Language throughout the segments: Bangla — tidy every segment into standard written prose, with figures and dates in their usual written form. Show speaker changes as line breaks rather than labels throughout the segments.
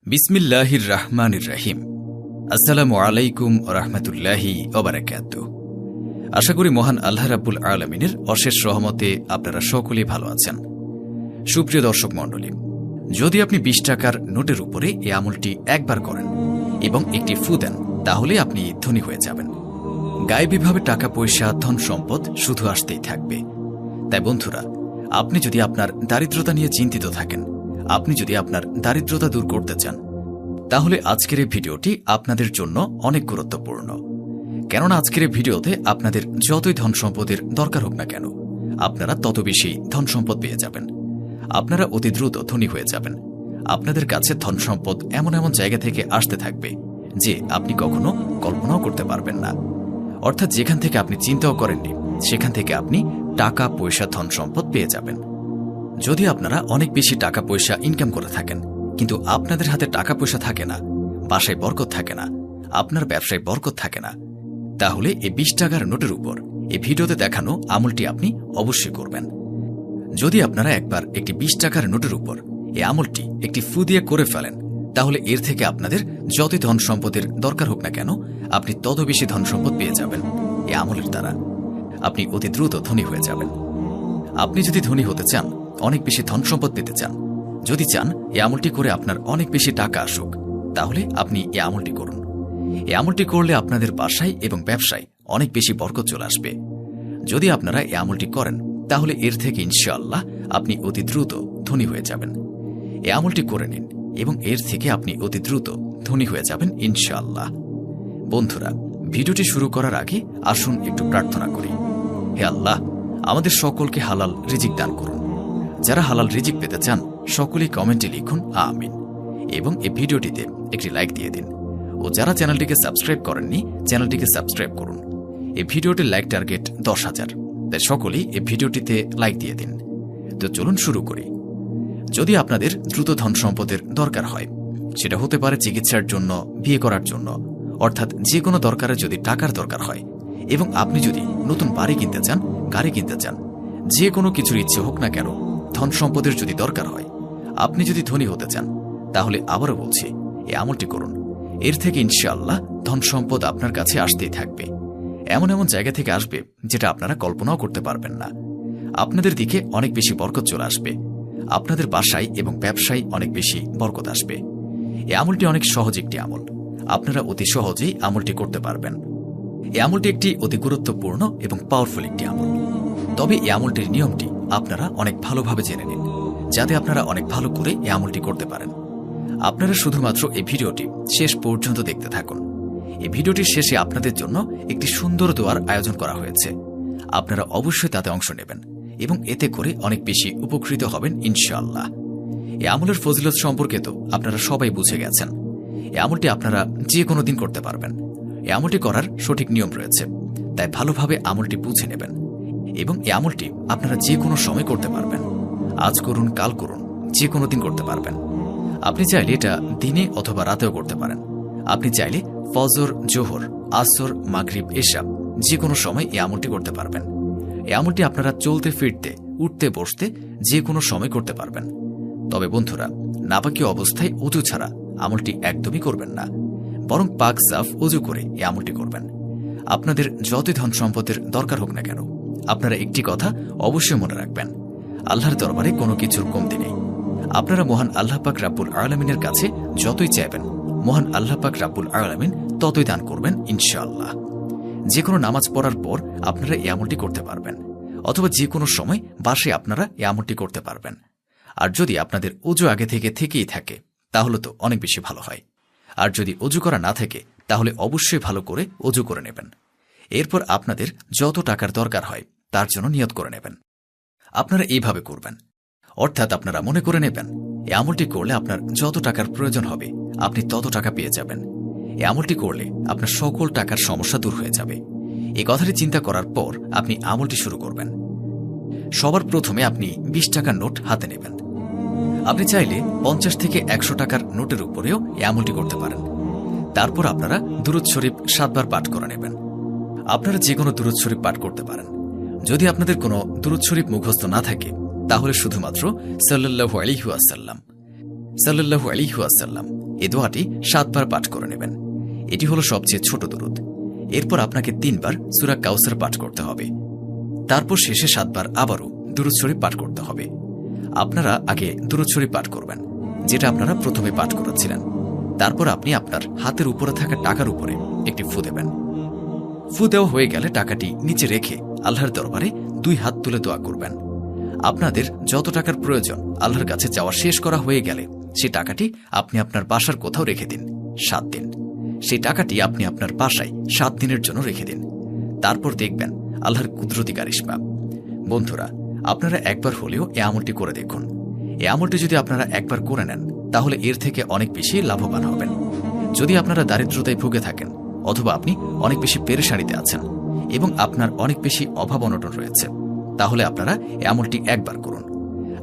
বিসমিল্লাহির রহমানির রহিম। আসসালামু আলাইকুম রহমতুল্লাহি ওবারাকাতুহু। আশা করি মহান আল্লাহ রাব্বুল আলামিনের অশেষ রহমতে আপনারা সকলেই ভালো আছেন। সুপ্রিয় দর্শক মণ্ডলী, যদি আপনি ২০ টাকার নোটের উপরে এই আমলটি একবার করেন এবং একটি ফু দেন, তাহলে আপনি ধনী হয়ে যাবেন। গায়েবীভাবে টাকা পয়সা ধন সম্পদ শুধু আসতেই থাকবে। তাই বন্ধুরা, আপনি যদি আপনার দারিদ্রতা নিয়ে চিন্তিত থাকেন, আপনি যদি আপনার দারিদ্রতা দূর করতে চান, তাহলে আজকের এই ভিডিওটি আপনাদের জন্য অনেক গুরুত্বপূর্ণ। কেননা আজকের এই ভিডিওতে আপনাদের যতই ধন সম্পদের দরকার হোক না কেন, আপনারা তত বেশি ধন সম্পদ পেয়ে যাবেন। আপনারা অতি দ্রুত ধনী হয়ে যাবেন। আপনাদের কাছে ধন সম্পদ এমন এমন জায়গা থেকে আসতে থাকবে যে আপনি কখনো কল্পনাও করতে পারবেন না। অর্থাৎ যেখান থেকে আপনি চিন্তাও করেননি, সেখান থেকে আপনি টাকা পয়সা ধন সম্পদ পেয়ে যাবেন। যদি আপনারা অনেক বেশি টাকা পয়সা ইনকাম করে থাকেন, কিন্তু আপনাদের হাতে টাকা পয়সা থাকে না, বাসায় বরকত থাকে না, আপনার ব্যবসায় বরকত থাকে না, তাহলে এই ২০ টাকার নোটের উপর এই ভিডিওতে দেখানো আমলটি আপনি অবশ্যই করবেন। যদি আপনারা একবার একটি ২০ টাকার নোটের উপর এই আমলটি একটি ফু দিয়ে করে ফেলেন, তাহলে এর থেকে আপনাদের যতই ধন সম্পদের দরকার হোক না কেন, আপনি তত বেশি ধন সম্পদ পেয়ে যাবেন। এই আমলের দ্বারা আপনি অতি দ্রুত ধনী হয়ে যাবেন। আপনি যদি ধনী হতে চান, অনেক বেশি ধন সম্পদ পেতে চান, যদি চান এই আমলটি করে আপনার অনেক বেশি টাকা আসুক, তাহলে আপনি এই আমলটি করুন। এই আমলটি করলে আপনাদের বাসায় এবং ব্যবসায় অনেক বেশি বরকত চলে আসবে। যদি আপনারা এই আমলটি করেন, তাহলে এর থেকে ইনশাআল্লাহ আপনি অতি দ্রুত ধনী হয়ে যাবেন। এই আমলটি করে নিন এবং এর থেকে আপনি অতি দ্রুত ধনী হয়ে যাবেন ইনশাআল্লাহ। বন্ধুরা, ভিডিওটি শুরু করার আগে আসুন একটু প্রার্থনা করি। হে আল্লাহ, আমাদের সকলকে হালাল রিজিক দান করুন। যারা হালাল রিজিক পেতে চান, সকলেই কমেন্টে লিখুন আমিন এবং এই ভিডিওটিতে একটি লাইক দিয়ে দিন। ও যারা চ্যানেলটিকে সাবস্ক্রাইব করেননি, চ্যানেলটিকে সাবস্ক্রাইব করুন। এই ভিডিওটির লাইক টার্গেট ১০,০০০, তাই সকলেই এই ভিডিওটিতে লাইক দিয়ে দিন। তো চলুন শুরু করি। যদি আপনাদের দ্রুত ধন সম্পদের দরকার হয়, সেটা হতে পারে চিকিৎসার জন্য, বিয়ে করার জন্য, অর্থাৎ যে কোনো দরকারে যদি টাকার দরকার হয়, এবং আপনি যদি নতুন বাড়ি কিনতে চান, গাড়ি কিনতে চান, যে কোনো কিছুর ইচ্ছে হোক না কেন, ধন সম্পদের যদি দরকার হয়, আপনি যদি ধনী হতে চান, তাহলে আবারও বলছি, এই আমলটি করুন। এর থেকে ইনশাআল্লাহ ধন সম্পদ আপনার কাছে আসতেই থাকবে। এমন এমন জায়গা থেকে আসবে যেটা আপনারা কল্পনাও করতে পারবেন না। আপনাদের দিকে অনেক বেশি বরকত চলে আসবে। আপনাদের বাসায় এবং ব্যবসায় অনেক বেশি বরকত আসবে। এই আমলটি অনেক সহজ একটি আমল। আপনারা অতি সহজেই আমলটি করতে পারবেন। এই আমলটি একটি অতি গুরুত্বপূর্ণ এবং পাওয়ারফুল একটি আমল। তবে এই আমলটির নিয়মটি আপনারা অনেক ভালোভাবে জেনে নিন, যাতে আপনারা অনেক ভালো করে এই আমলটি করতে পারেন। আপনারা শুধুমাত্র এই ভিডিওটি শেষ পর্যন্ত দেখতে থাকুন। এই ভিডিওটির শেষে আপনাদের জন্য একটি সুন্দর দোয়ার আয়োজন করা হয়েছে। আপনারা অবশ্যই তাতে অংশ নেবেন এবং এতে করে অনেক বেশি উপকৃত হবেন ইনশাআল্লাহ। এই আমলের ফজিলত সম্পর্কে তো আপনারা সবাই বুঝে গেছেন। এই আমলটি আপনারা যে কোনো দিন করতে পারবেন। এই আমলটি করার সঠিক নিয়ম রয়েছে, তাই ভালোভাবে আমলটি বুঝে নেবেন এবং এই আমলটি আপনারা যে কোনো সময় করতে পারবেন। আজ করুন, কাল করুন, যে কোনো দিন করতে পারবেন। আপনি চাইলে এটা দিনে অথবা রাতেও করতে পারেন। আপনি চাইলে ফজর, জোহর, আসর, মাগরিব, এশা যে কোনো সময় এই আমলটি করতে পারবেন। এই আমলটি আপনারা চলতে ফিরতে, উঠতে বসতে যে কোনো সময় করতে পারবেন। তবে বন্ধুরা, নাপাকি অবস্থায় অজু ছাড়া আমলটি একদমই করবেন না, বরং পাক সাফ অজু করে এই আমলটি করবেন। আপনাদের যতই ধন সম্পদের দরকার হোক না কেন, আপনারা একটি কথা অবশ্যই মনে রাখবেন, আল্লাহর দরবারে কোনো কিছুর কমতি নেই। আপনারা মহান আল্লাহ পাক রাব্বুল আলামিনের কাছে যতই চাইবেন, মহান আল্লাহ পাক রাব্বুল আলামিন ততই দান করবেন ইনশাআল্লাহ। যে কোনো নামাজ পড়ার পর আপনারা এই আমলটি করতে পারবেন, অথবা যে কোনো সময় বাসায় আপনারা এই আমলটি করতে পারবেন। আর যদি আপনাদের অজু আগে থেকেই থাকে, তাহলে তো অনেক বেশি ভালো হয়। আর যদি অজু করা না থাকে, তাহলে অবশ্যই ভালো করে অজু করে নেবেন। এরপর আপনাদের যত টাকার দরকার হয় তার জন্য নিয়ত করে নেবেন। আপনারা এইভাবে করবেন, অর্থাৎ আপনারা মনে করে নেবেন, এই আমলটি করলে আপনার যত টাকার প্রয়োজন হবে আপনি তত টাকা পেয়ে যাবেন। এই আমলটি করলে আপনার সকল টাকার সমস্যা দূর হয়ে যাবে। এই কথাটি চিন্তা করার পর আপনি আমলটি শুরু করবেন। সবার প্রথমে আপনি ২০ টাকার নোট হাতে নেবেন। আপনি চাইলে ৫০ থেকে ১০০ টাকার নোটের উপরেও এই আমলটি করতে পারেন। তারপর আপনারা দুরূদ শরীফ ৭ বার পাঠ করে নেবেন। আপনারা যে কোনো দুরূদ শরীফ পাঠ করতে পারেন। যদি আপনাদের কোনো দুরূদ শরীফ মুখস্থ না থাকে, তাহলে শুধুমাত্র সাল্লাল্লাহু আলাইহি ওয়াসাল্লাম সাল্লাল্লাহু আলাইহি ওয়াসাল্লাম এই দোয়াটি 7 বার পাঠ করে নেবেন। এটি হলো সবচেয়ে ছোট দরুদ। এরপর আপনাকে 3 বার সূরা কাউসার পাঠ করতে হবে। তারপর শেষে 7 বার আবারও দুরূদ শরীফ পাঠ করতে হবে। আপনারা আগে দুরূদ শরীফ পাঠ করবেন, যেটা আপনারা প্রথমে পাঠ করেছিলেন। তারপর আপনি আপনার হাতের উপরে থাকা টাকার উপরে একটি ফু দেবেন। ফু দেওয়া হয়ে গেলে টাকাটি নিচে রেখে আল্লাহর দরবারে 2 হাত তুলে দোয়া করবেন। আপনাদের যত টাকার প্রয়োজন আল্লাহর কাছে চাওয়া শেষ করা হয়ে গেলে সেই টাকাটি আপনি আপনার বাসার কোথাও রেখে দিন 7 দিন। সেই টাকাটি আপনি আপনার বাসায় 7 দিনের জন্য রেখে দিন। তারপর দেখবেন আল্লাহর কুদরতি কারিশমা। বন্ধুরা, আপনারা একবার হলেও এই আমলটি করে দেখুন। এই আমলটি যদি আপনারা একবার করে নেন তাহলে এর থেকে অনেক বেশি লাভবান হবেন। যদি আপনারা দারিদ্রতায় ভুগে থাকেন অথবা আপনি অনেক বেশি পেরেশানিতে আছেন এবং আপনার অনেক বেশি অভাব অনটন রয়েছে, তাহলে আপনারা এই আমলটি একবার করুন।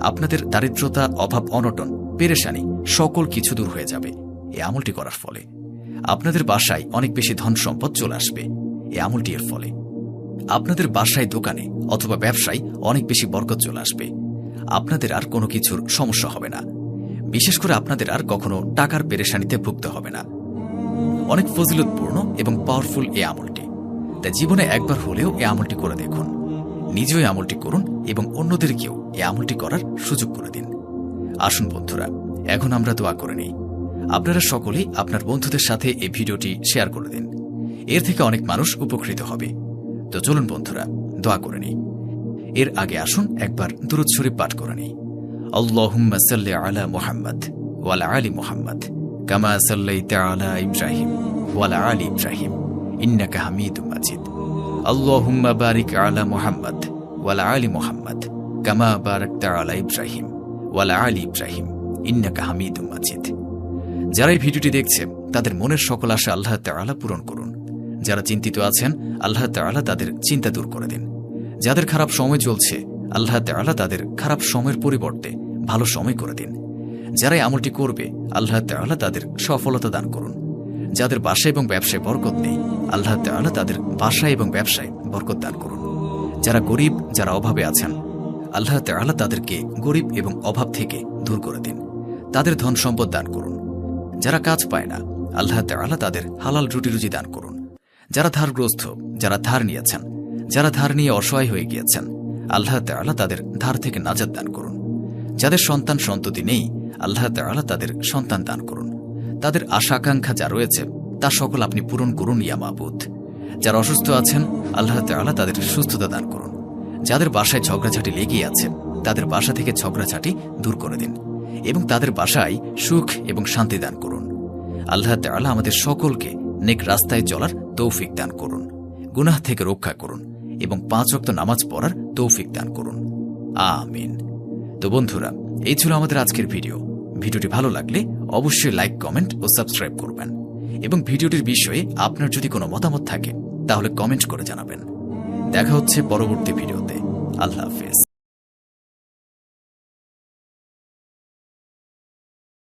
আপনাদের দারিদ্রতা, অভাব অনটন, পেরেশানি সকল কিছু দূর হয়ে যাবে এই আমলটি করার ফলে। আপনাদের বাসায় অনেক বেশি ধন সম্পদ চলে আসবে এই আমলটি এর ফলে। আপনাদের বাসায়, দোকানে অথবা ব্যবসায় অনেক বেশি বরকত চলে আসবে। আপনাদের আর কোনো কিছুর সমস্যা হবে না। বিশেষ করে আপনাদের আর কখনো টাকার পেরেশানিতে ভুগতে হবে না। অনেক ফজিলতপূর্ণ এবং পাওয়ারফুল এই আমলটি। তাই জীবনে একবার হলেও এই আমলটি করে দেখুন। নিজেও এই আমলটি করুন এবং অন্যদেরকেও এই আমলটি করার সুযোগ করে দিন। আসুন বন্ধুরা, এখন আমরা দোয়া করে নিই। আপনারা সকলেই আপনার বন্ধুদের সাথে এই ভিডিওটি শেয়ার করে দিন। এর থেকে অনেক মানুষ উপকৃত হবে। তো চলুন বন্ধুরা, দোয়া করে নিই। এর আগে আসুন একবার দুরূদ শরীফ পাঠ করে নিই। আল্লাহুম্মা সাল্লি আলা মুহাম্মদ ওয়া আলা আলি মুহাম্মদ কামা সাল্লাইতা আলা ইব্রাহিম ওয়া আলা আলি ইব্রাহিম ইন্নাকা হামিদুম মাজিদ। আল্লাহুম্মা বারিক আলা মুহাম্মদ ওয়া আলা আলি মুহাম্মদ কামা বারাকতা আলা ইব্রাহিম ওয়া আলা আলি ইব্রাহিম ইন্নাকা হামিদুম মাজিদ। যারা এই ভিডিওটি দেখছে তাদের মনের সকল আশা আল্লাহ তাআলা পূরণ করুন। যারা চিন্তিত আছেন আল্লাহ তাআলা তাদের চিন্তা দূর করে দিন। যাদের খারাপ সময় চলছে আল্লাহ তাআলা তাদের খারাপ সময়ের পরিবর্তে ভালো সময় করে দিন। যারা এই আমলটি করবে আল্লাহ তাআলা তাদের সফলতা দান করুন। যাদের বাসা এবং ব্যবসায় বরকত নেই আল্লাহ তাআলা তাদের বাসা এবং ব্যবসায় বরকত দান করুন। যারা গরিব, যারা অভাবে আছেন আল্লাহ তাআলা তাদেরকে গরিব এবং অভাব থেকে দূর করে দিন। তাদের ধন সম্পদ দান করুন। যারা কাজ পায় না আল্লাহ তাআলা তাদের হালাল রুটি রুজি দান করুন। যারা ধারগ্রস্ত, যারা ধার নিয়েছেন, যারা ধার নিয়ে অসহায় হয়ে গিয়েছেন আল্লাহ তাআলা তাদের ধার থেকে নাজাত দান করুন। যাদের সন্তান সন্ততি নেই আল্লাহ তাআলা তাদের সন্তান দান করুন। তাদের আশা আকাঙ্ক্ষা যা রয়েছে তা সকল আপনি পূরণ করুন ইয়া মাবুদ। যারা অসুস্থ আছেন আল্লাহ তাআলা তাদের সুস্থতা দান করুন। যাদের বাসায় ঝগড়াঝাটি লেগেই আছে তাদের বাসা থেকে ঝগড়াঝাটি দূর করে দিন এবং তাদের বাসায় সুখ এবং শান্তি দান করুন। আল্লাহ তাআলা আমাদের সকলকে নেক রাস্তায় চলার তৌফিক দান করুন, গুনাহ থেকে রক্ষা করুন এবং 5 ওয়াক্ত নামাজ পড়ার তৌফিক দান করুন। আমিন। তো বন্ধুরা, এই ছিল আমাদের আজকের ভিডিও। ভিডিওটি ভালো লাগলে অবশ্যই লাইক, কমেন্ট ও সাবস্ক্রাইব করবেন এবং ভিডিওটির বিষয়ে আপনার যদি কোনো মতামত থাকে তাহলে কমেন্ট করে জানাবেন। দেখা হচ্ছে পরবর্তী ভিডিওতে। আল্লাহ হাফেজ।